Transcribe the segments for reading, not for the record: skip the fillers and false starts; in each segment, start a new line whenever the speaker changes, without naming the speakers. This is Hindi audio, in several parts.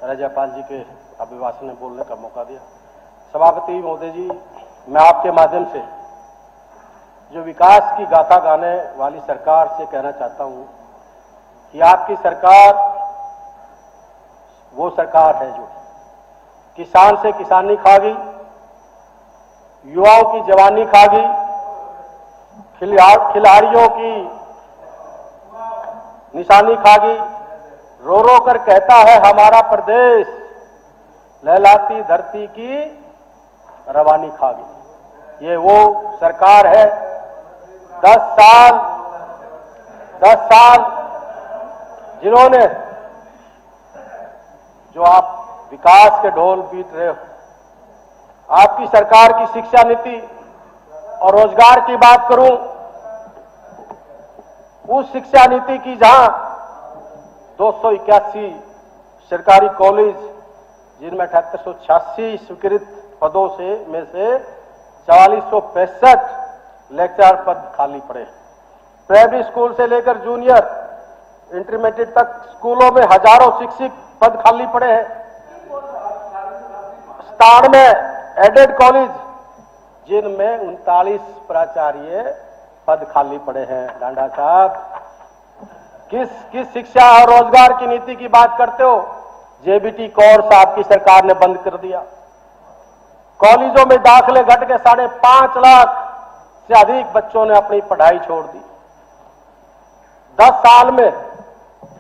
राज्यपाल जी के अभिभाषण में बोलने का मौका दिया। सभापति महोदय जी, मैं आपके माध्यम से जो विकास की गाथा गाने वाली सरकार से कहना चाहता हूं कि आपकी सरकार वो सरकार है जो किसान से किसानी खा गई, युवाओं की जवानी खा गई, खिलाड़ियों की निशानी खा गई, रो रो कर कहता है हमारा प्रदेश, लहलाती धरती की रवानी खा गई। ये वो सरकार है। 10 साल जिन्होंने जो आप विकास के ढोल पीट रहे हो, आपकी सरकार की शिक्षा नीति और रोजगार की बात करूं, उस शिक्षा नीति की जहां 281 सरकारी कॉलेज जिनमें 7886 स्वीकृत पदों में से 4465 लेक्चरर पद खाली पड़े। प्राइमरी स्कूल से लेकर जूनियर इंटरमीडिएट तक स्कूलों में हजारों शिक्षक पद खाली पड़े हैं। 97 एडेड कॉलेज जिनमें 39 प्राचार्य पद खाली पड़े हैं। डांडा साहब, किस शिक्षा और रोजगार की नीति की बात करते हो? जेबीटी कोर्स आपकी सरकार ने बंद कर दिया। कॉलेजों में दाखिले घट के 5.5 लाख से अधिक बच्चों ने अपनी पढ़ाई छोड़ दी। 10 साल में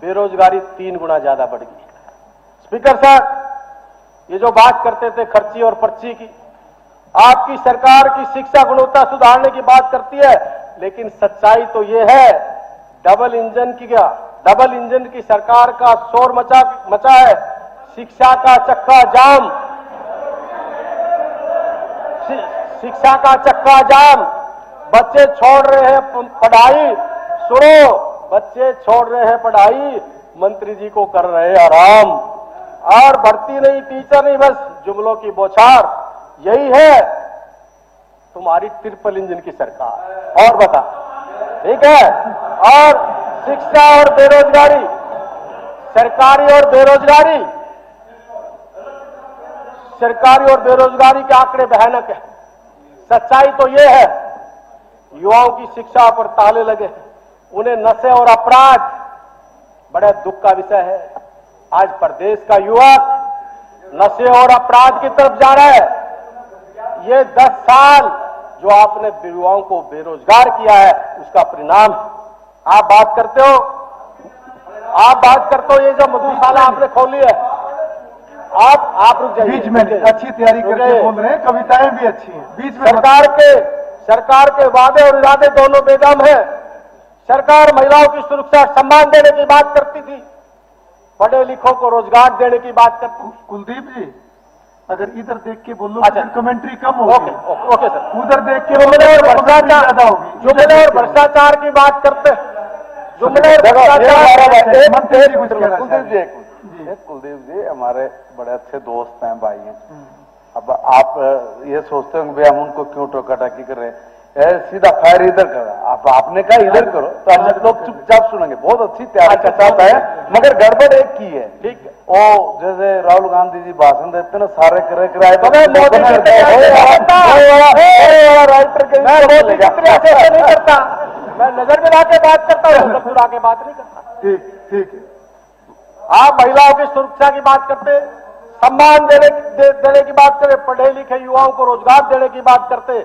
बेरोजगारी 3 गुना ज्यादा बढ़ गई। स्पीकर साहब, ये जो बात करते थे खर्ची और पर्ची की, आपकी सरकार की शिक्षा गुणवत्ता सुधारने की बात करती है, लेकिन सच्चाई तो ये है डबल इंजन की सरकार का शोर मचा है। शिक्षा का चक्का जाम, शिक्षा का चक्का जाम। बच्चे छोड़ रहे हैं पढ़ाई, सुनो, बच्चे छोड़ रहे हैं पढ़ाई, मंत्री जी को कर रहे हैं आराम। और भर्ती नहीं, टीचर नहीं, बस जुमलों की बौछार। यही है तुम्हारी ट्रिपल इंजन की सरकार। और बता, ठीक है? और शिक्षा और बेरोजगारी, सरकारी और बेरोजगारी के आंकड़े भयानक है। सच्चाई तो ये है युवाओं की शिक्षा पर ताले लगे, उन्हें नशे और अपराध बड़े दुख का विषय है। आज प्रदेश का युवक नशे और अपराध की तरफ जा रहा है। ये 10 साल जो आपने युवाओं को बेरोजगार किया है, उसका परिणाम आप बात करते हो। ये जो मधुशाला आपने खोली है, आप रुक जाइए।
बीच में अच्छी तैयारी करके बोल रहे हैं, कविताएं भी अच्छी हैं। बीच में
सरकार के वादे और इरादे दोनों बेदम हैं। सरकार महिलाओं की सुरक्षा सम्मान देने की बात करती थी, पढ़े लिखों को रोजगार देने की बात करती।
कुलदीप जी, अगर इधर देख के बोलो,
अच्छा,
कमेंट्री कम होगी।
Okay sir.
उधर देख के
जुमले और भ्रष्टाचार की बात करते, जुमले और
कुलदीप जी हमारे बड़े अच्छे दोस्त हैं, भाई हैं। अब आप ये सोचते हो कि हम उनको क्यों टोका टाकी कर रहे हैं? सीधा फायर इधर करो। आपने कहा इधर करो तो हम लोग चुपचाप सुनेंगे। बहुत अच्छी तैयारी चाहता है, मगर गड़बड़ एक की है। ठीक है, ओ जैसे राहुल गांधी जी भाषण देते ना, सारे कराए तो
नहीं करता, मैं नजर में लाके बात करता हूँ, नजर में लाके बात नहीं करता।
ठीक है।
आप महिलाओं की सुरक्षा की बात करते, सम्मान देने की बात करते, पढ़े लिखे युवाओं को रोजगार देने की बात करते।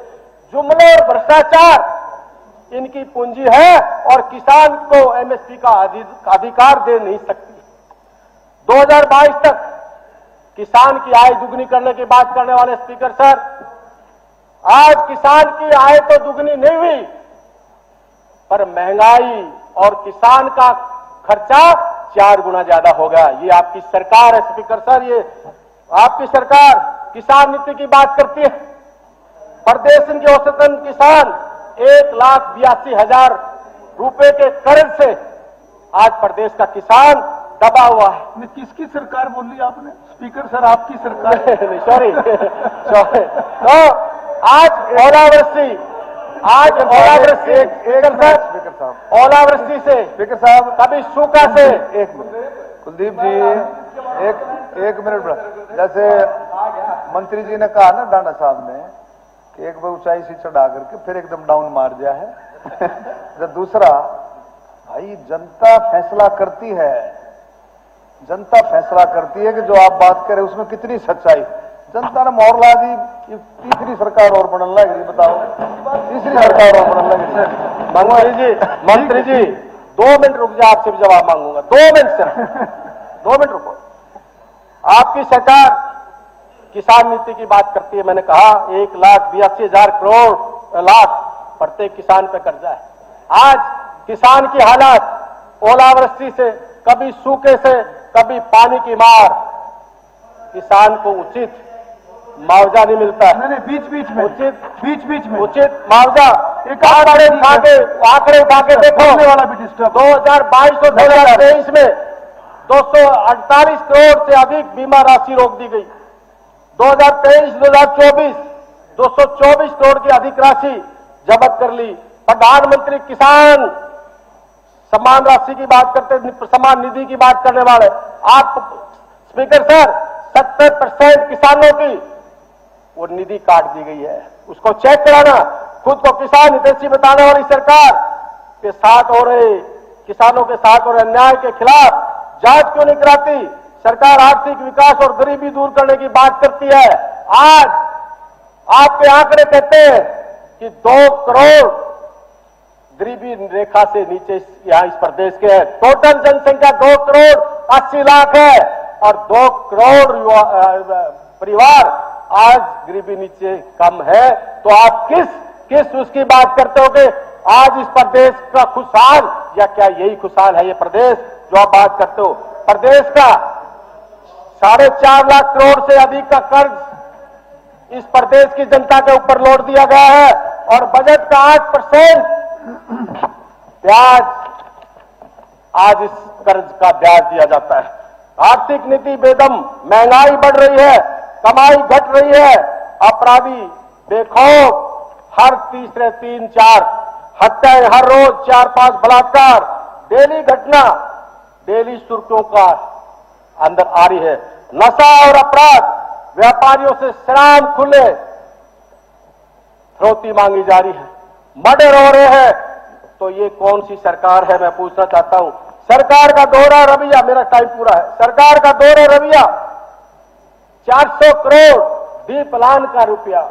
जुमले और भ्रष्टाचार इनकी पूंजी है और किसान को एमएसपी का अधिकार दे नहीं सकती। 2022 तक किसान की आय दुगनी करने की बात करने वाले स्पीकर सर, आज किसान की आय तो दुगनी नहीं हुई, पर महंगाई और किसान का खर्चा 4 गुना ज्यादा हो गया। ये आपकी सरकार है स्पीकर सर, ये आपकी सरकार किसान नीति की बात करती है। प्रदेश के औसतन किसान 1,82,000 रुपए के कर्ज से आज प्रदेश का किसान दबा हुआ है।
किसकी सरकार बोली आपने? स्पीकर सर, आपकी सरकार।
सॉरी। तो आज ओलावृष्टि ओलावृष्टि से,
स्पीकर साहब,
कभी सूखा से।
एक मिनट कुलदीप जी, एक एक मिनट बड़ा। जैसे मंत्री जी ने कहा ना डांडा साहब ने कि एक बार ऊंचाई से चढ़ा करके फिर एकदम डाउन मार दिया है। तो दूसरा, भाई जनता फैसला करती है, जनता फैसला करती है कि जो आप बात करें उसमें कितनी सच्चाई। जनता ने मोहर ला दी, ये तीसरी सरकार और बनने लग रही, बताओ तीसरी सरकार और बनने लग रही।
मंत्री जी 2 मिनट रुक जाए, आपसे भी जवाब मांगूंगा। 2 मिनट सर, 2 मिनट रुको। आपकी सरकार किसान नीति की बात करती है। मैंने कहा 1,82,000 करोड़ लाख प्रत्येक किसान पे कर्जा है। आज किसान की हालात ओलावृष्टि से, कभी सूखे से, कभी पानी की मार, किसान को उचित मुआवजा नहीं मिलता है।
नहीं, बीच बीच में
उचित मुआवजा एक आंकड़े उठा के देखो
वाला भी डिस्टर्ब।
2022 और 2023 में 248 करोड़ से अधिक बीमा राशि रोक दी गई। 2023-2024 224 करोड़ की अधिक राशि जब्त कर ली। प्रधानमंत्री किसान सम्मान राशि की बात करते, सम्मान निधि की बात करने वाले आप स्पीकर सर, 70% किसानों की वो निधि काट दी गई है। उसको चेक कराना। खुद को किसान हितैषी बताने वाली सरकार के साथ हो रहे, किसानों के साथ हो रहे अन्याय के खिलाफ जांच क्यों नहीं कराती? सरकार आर्थिक विकास और गरीबी दूर करने की बात करती है। आज आपके आंकड़े कहते हैं कि 2 करोड़ गरीबी रेखा से नीचे यहां इस प्रदेश के है। टोटल जनसंख्या 2 करोड़ 80 लाख है और 2 करोड़ परिवार आज गरीबी नीचे कम है। तो आप किस उसकी बात करते हो कि आज इस प्रदेश का खुशहाल, या क्या यही खुशहाल है ये प्रदेश जो आप बात करते हो? प्रदेश का 4.5 लाख करोड़ से अधिक का कर्ज इस प्रदेश की जनता के ऊपर लौट दिया गया है और बजट का 8% ब्याज, आज इस कर्ज का ब्याज दिया जाता है। आर्थिक नीति बेदम, महंगाई बढ़ रही है, कमाई घट रही है, अपराधी बेखौफ, हर तीसरे 3-4 हत्याएं, हर रोज 4-5 बलात्कार, डेली घटना, डेली सुर्खियों का अंदर आ रही है। नशा और अपराध, व्यापारियों से शराब खुले फिरौती मांगी जा रही है, मर्डर हो रहे हैं। तो ये कौन सी सरकार है? मैं पूछना चाहता हूं। सरकार का दोहरा रवैया, मेरा टाइम पूरा है। सरकार का दोहरा रवैया, 400 करोड़ डी प्लान का रुपया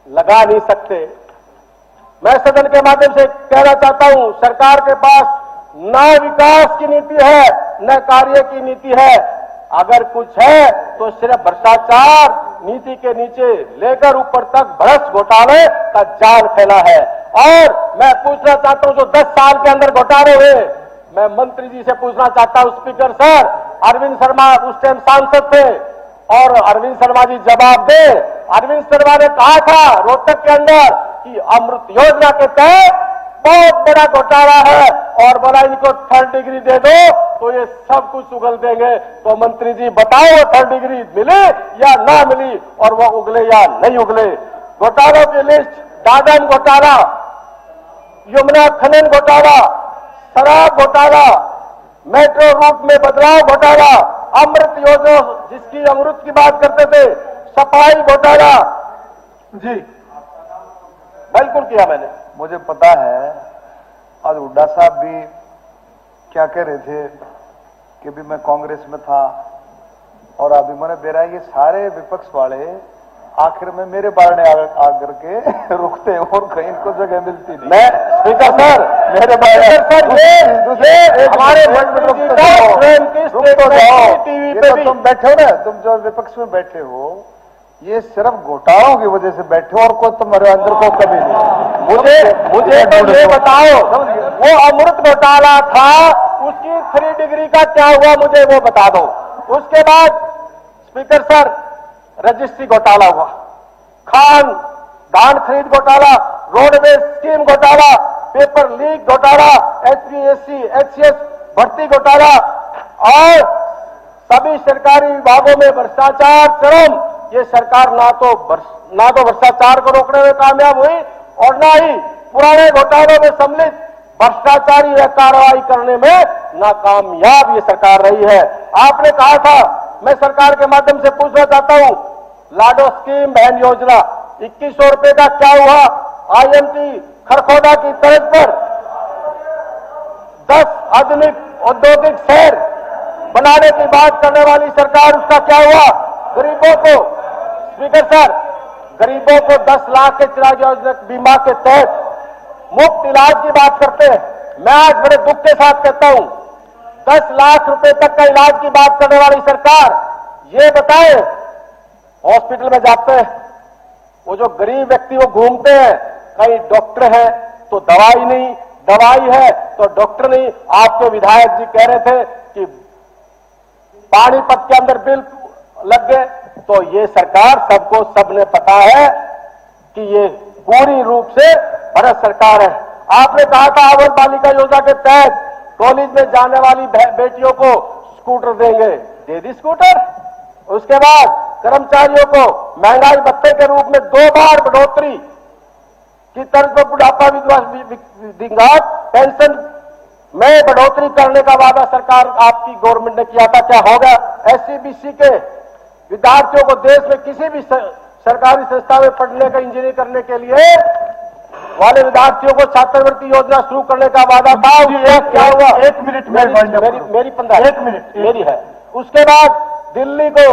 लगा नहीं सकते। मैं सदन के माध्यम से कहना चाहता हूं, सरकार के पास न विकास की नीति है, न कार्य की नीति है। अगर कुछ है तो सिर्फ भ्रष्टाचार नीति के नीचे लेकर ऊपर तक भ्रष्ट घोटाले का जाल फैला है। और मैं पूछना चाहता हूं, जो 10 साल के अंदर घोटाले हुए, मैं मंत्री जी से पूछना चाहता हूं, स्पीकर सर, अरविंद शर्मा उस टाइम सांसद थे और अरविंद शर्मा जी जवाब दे। अरविंद शर्मा ने कहा था रोहतक के अंदर कि अमृत योजना के तहत बहुत बड़ा घोटाला है और बोला इनको 3rd डिग्री दे दो तो ये सब कुछ उगल देंगे। तो मंत्री जी बताओ वो 3rd डिग्री मिली या ना मिली और वो उगले या नहीं उगले? घोटालों की लिस्ट, दादन घोटाला, यमुना खनन घोटाला, शराब घोटाला, मेट्रो रूट में बदलाव घोटाला, अमृत योजना जिसकी अमृत की बात करते थे, सफाई घोटाला।
जी
बिल्कुल किया मैंने।
मुझे पता है आज हुड्डा साहब भी क्या कह रहे थे कि भी मैं कांग्रेस में था और अभी मैंने बेरा ये सारे विपक्ष वाले आखिर में मेरे बारने आकर के रुकते हैं और कहीं इनको जगह मिलती नहीं।
मैं स्पीकर सर, मेरे हमारे टीवी पे भी
तुम बैठे हो ना, तुम जो विपक्ष में बैठे हो ये सिर्फ घोटालों की वजह से बैठे हो और कोई तुम्हारे अंदर को कभी नहीं।
मुझे तो ये बताओ, वो अमृत घोटाला था, उसकी 3 डिग्री का क्या हुआ मुझे वो बता दो। उसके बाद स्पीकर सर रजिस्ट्री घोटाला हुआ, धान खरीद घोटाला, रोडवेज स्कीम घोटाला, पेपर लीक घोटाला, HPSC HCS भर्ती घोटाला और सभी सरकारी विभागों में भ्रष्टाचार चरम। ये सरकार ना तो भ्रष्टाचार को रोकने में कामयाब हुई और ना ही पुराने घोटालों में सम्मिलित भ्रष्टाचारी कार्रवाई करने में नाकामयाब ये सरकार रही है। आपने कहा था मैं सरकार के माध्यम से पूछना चाहता हूं, लाडो स्कीम बहन योजना 2100 रुपए का क्या हुआ? IMT खरखोदा की तर्ज पर 10 आधुनिक औद्योगिक शहर बनाने की बात करने वाली सरकार, उसका क्या हुआ? गरीबों को, स्पीकर सर, गरीबों को 10 लाख के चिराग योजना बीमा के तहत मुफ्त इलाज की बात करते हैं। मैं आज बड़े दुख के साथ कहता हूं, 10 लाख रुपए तक का इलाज की बात करने वाली सरकार, ये बताए हॉस्पिटल में जाते हैं, वो जो गरीब व्यक्ति वो घूमते हैं, कई डॉक्टर है तो दवाई नहीं, दवाई है तो डॉक्टर नहीं। आपके विधायक जी कह रहे थे कि पानीपत के अंदर बिल लग गए, तो ये सरकार सबको सबने पता है कि ये पूरी रूप से भारत सरकार है। आपने कहा था अवर बालिका योजना के तहत कॉलेज में जाने वाली बेटियों को स्कूटर देंगे, दे दी स्कूटर। उसके बाद कर्मचारियों को महंगाई भत्ते के रूप में 2 बार बढ़ोतरी की तर्ज पर बुढ़ापा विधवा पेंशन में बढ़ोतरी करने का वादा सरकार आपकी गवर्नमेंट ने किया था, क्या होगा? SC BC के विद्यार्थियों को देश में किसी भी सरकारी संस्था में पढ़ने का, इंजीनियरिंग करने के लिए वाले विद्यार्थियों को छात्रवृत्ति योजना शुरू करने का वादा था, क्या हुआ?
1 मिनट में
मेरी 15
1 मिनट
मेरी है। उसके बाद दिल्ली को,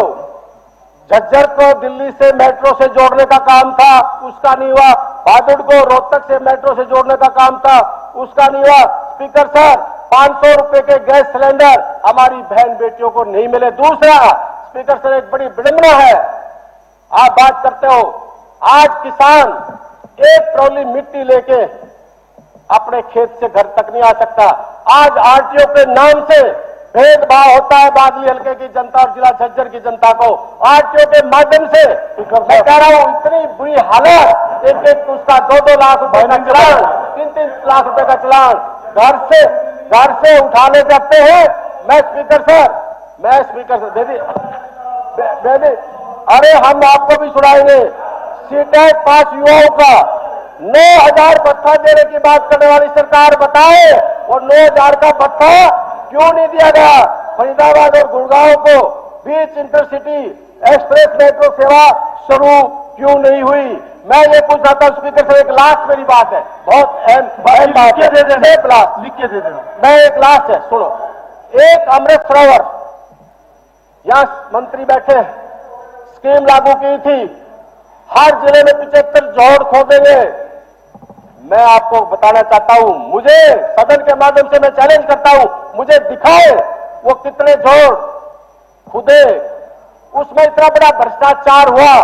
झज्जर को दिल्ली से मेट्रो से जोड़ने का काम था, उसका नहीं हुआ। भादुड़ को रोहतक से मेट्रो से जोड़ने का काम था, उसका नहीं हुआ। स्पीकर सर, 500 रुपए के गैस सिलेंडर हमारी बहन बेटियों को नहीं मिले। दूसरा स्पीकर सर, एक बड़ी विडंबना है, आप बात करते हो, आज किसान 1 ट्रॉली मिट्टी लेके अपने खेत से घर तक नहीं आ सकता। आज RTO के नाम से भेदभाव होता है बादली हल्के की जनता और जिला झज्जर की जनता को। RTO के माध्यम से मैं कह रहा हूं, इतनी बुरी हालत, एक उसका 2-2 लाख रुपए का चलान, 3-3 लाख रुपए का चलान घर से उठाने जाते हैं। मैं स्पीकर सर दीदी, अरे हम आपको भी सुनाएंगे। सीटेट पास युवाओं का 9,000 भत्ता देने की बात करने वाली सरकार बताए, और 9,000 का भत्ता क्यों नहीं दिया गया? फरीदाबाद और गुड़गांव को बीच इंटरसिटी एक्सप्रेस मेट्रो सेवा शुरू क्यों नहीं हुई? मैं ये पूछ रहा था स्पीकर से, एक लास्ट मेरी बात है, बहुत अहम बात है,
लिख के दे देना।
मैं एक लास्ट है, सुनो। एक अमृत सरोवर, यहां मंत्री बैठे हैं, स्कीम लागू की थी, हर जिले में 75 जोड़ खोदेंगे। मैं आपको बताना चाहता हूं, मुझे सदन के माध्यम से मैं चैलेंज करता हूं, मुझे दिखाए वो कितने जोड़ खुदे, उसमें इतना बड़ा भ्रष्टाचार हुआ।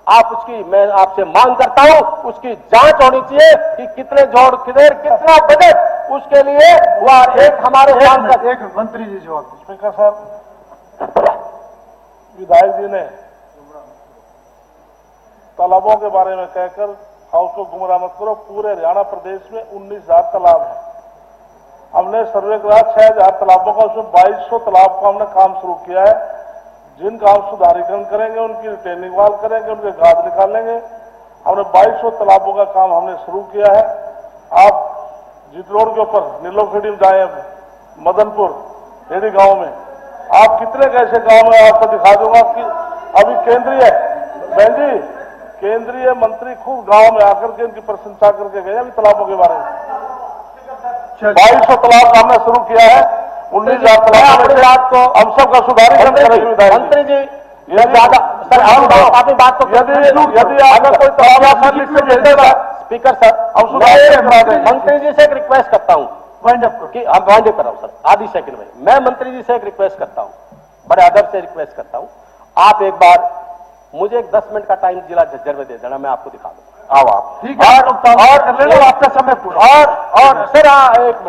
आप उसकी, मैं आपसे मांग करता हूं, उसकी जांच होनी चाहिए कि कितने जोड़ किधर, कितना बजट उसके लिए हुआ। एक हमारे सांसद,
एक मंत्री जी जवाब।
स्पीकर साहब, विधायक जी ने तालाबों के बारे में कहकर हाउस को गुमराह मत करो। पूरे हरियाणा प्रदेश में 19,000 तालाब है। हमने सर्वे करा 6,000 तालाबों का, उसमें 2200 तालाब का हमने काम शुरू किया है, जिनका हम सुधारीकरण करेंगे, उनकी रिटेनिंग वाल करेंगे, उनके गाद निकालेंगे। हमने 2200 तालाबों का काम हमने शुरू किया है। आप जितलोड़ के ऊपर नीलोखेड़ी में जाए, मदनपुर हेड़ी गांव में, आप कितने ऐसे गांव में आपको दिखा दूंगा कि अभी केंद्रीय बहन जी, केंद्रीय मंत्री खुद गांव में आकर के इनकी प्रशंसा करके गए अभी तालाबों के बारे में। 2200 तालाब का हमने शुरू किया है, 19,000 तालाब को हम सबका सुधारीकरण करेंगे। मंत्री जी, ज्यादा सर, आपकी बात को यदि अगर कोई तालाब स्पीकर सर, मंत्री जी से एक रिक्वेस्ट करता हूं, कि हम वाइंड अप कर रहा हूं सर, आधी सेकंड में। मैं मंत्री जी से एक रिक्वेस्ट करता हूं, बड़े अदब से रिक्वेस्ट करता हूं, आप एक बार मुझे एक 10 मिनट का टाइम जिला झज्जर में दे देना, मैं आपको दिखा दूंगा। आओ आप,
ठीक है, और आपका समय पूरा।
और सर, एक मिनट,